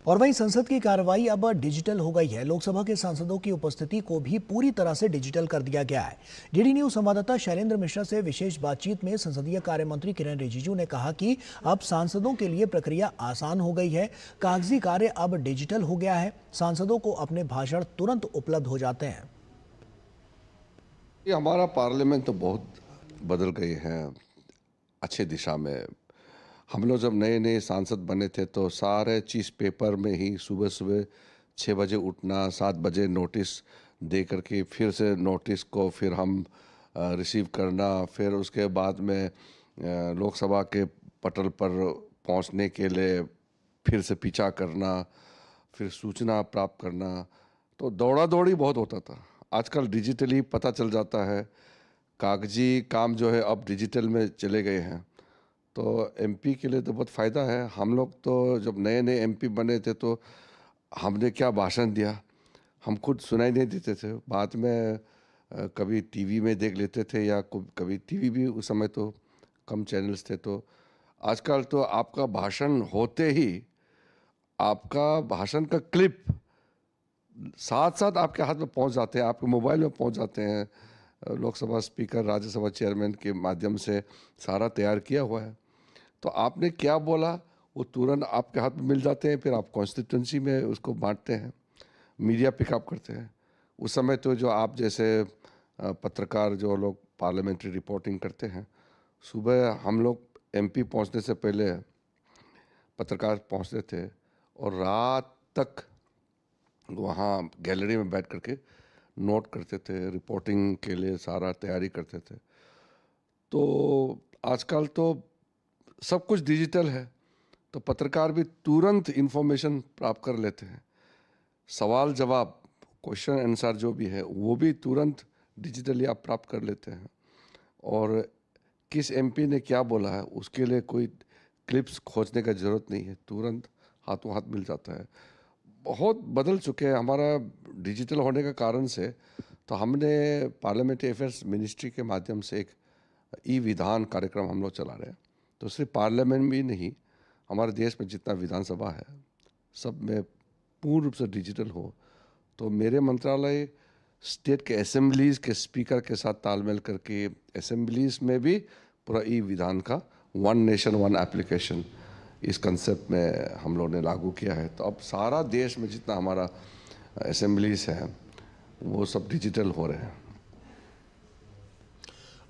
और वहीं संसद की कार्रवाई अब डिजिटल हो गई है। लोकसभा के सांसदों की उपस्थिति को भी पूरी तरह से डिजिटल कर दिया गया है। डीडी न्यूज संवाददाता शैलेंद्र मिश्रा से विशेष बातचीत में संसदीय कार्य मंत्री किरेन रिजिजू ने कहा कि अब सांसदों के लिए प्रक्रिया आसान हो गई है। कागजी कार्य अब डिजिटल हो गया है। सांसदों को अपने भाषण तुरंत उपलब्ध हो जाते हैं। ये हमारा पार्लियामेंट तो बहुत बदल गई है अच्छे दिशा में। हम लोग जब नए नए सांसद बने थे तो सारे चीज़ पेपर में ही सुबह सुबह 6 बजे उठना, 7 बजे नोटिस दे करके फिर से नोटिस को फिर हम रिसीव करना, फिर उसके बाद में लोकसभा के पटल पर पहुंचने के लिए फिर से पीछा करना, फिर सूचना प्राप्त करना। तो दौड़ा दौड़ी बहुत होता था। आजकल डिजिटली पता चल जाता है। कागजी काम जो है अब डिजिटल में चले गए हैं। तो एमपी के लिए तो बहुत फ़ायदा है। हम लोग तो जब नए नए एमपी बने थे तो हमने क्या भाषण दिया हम खुद सुनाई नहीं देते थे। बाद में कभी टीवी में देख लेते थे या कभी टीवी भी उस समय तो कम चैनल्स थे। तो आजकल तो आपका भाषण होते ही आपका भाषण का क्लिप साथ साथ आपके हाथ में पहुंच जाते हैं, आपके मोबाइल में पहुंच जाते हैं। लोकसभा स्पीकर, राज्यसभा चेयरमैन के माध्यम से सारा तैयार किया हुआ है। तो आपने क्या बोला वो तुरंत आपके हाथ में मिल जाते हैं। फिर आप कॉन्स्टिट्यूंसी में उसको बांटते हैं, मीडिया पिकअप करते हैं। उस समय तो जो आप जैसे पत्रकार जो लोग पार्लियामेंट्री रिपोर्टिंग करते हैं, सुबह हम लोग एमपी पहुंचने से पहले पत्रकार पहुंचते थे और रात तक वहाँ गैलरी में बैठ करके नोट करते थे, रिपोर्टिंग के लिए सारा तैयारी करते थे। तो आजकल तो सब कुछ डिजिटल है, तो पत्रकार भी तुरंत इन्फॉर्मेशन प्राप्त कर लेते हैं। सवाल जवाब, क्वेश्चन आंसर जो भी है वो भी तुरंत डिजिटली आप प्राप्त कर लेते हैं। और किस एमपी ने क्या बोला है उसके लिए कोई क्लिप्स खोजने का ज़रूरत नहीं है, तुरंत हाथों हाथ मिल जाता है। बहुत बदल चुके हैं हमारा डिजिटल होने का कारण से। तो हमने पार्लियामेंट्री अफेयर्स मिनिस्ट्री के माध्यम से एक ई विधान कार्यक्रम हम लोग चला रहे हैं। तो सिर्फ पार्लियामेंट भी नहीं, हमारे देश में जितना विधानसभा है सब में पूर्ण रूप से डिजिटल हो। तो मेरे मंत्रालय स्टेट के असेंबलीज़ के स्पीकर के साथ तालमेल करके असेंबलीज़ में भी पूरा ई विधान का वन नेशन वन एप्लीकेशन इस कंसेप्ट में हम लोग ने लागू किया है। तो अब सारा देश में जितना हमारा असेंबलीज़ है वो सब डिजिटल हो रहे हैं।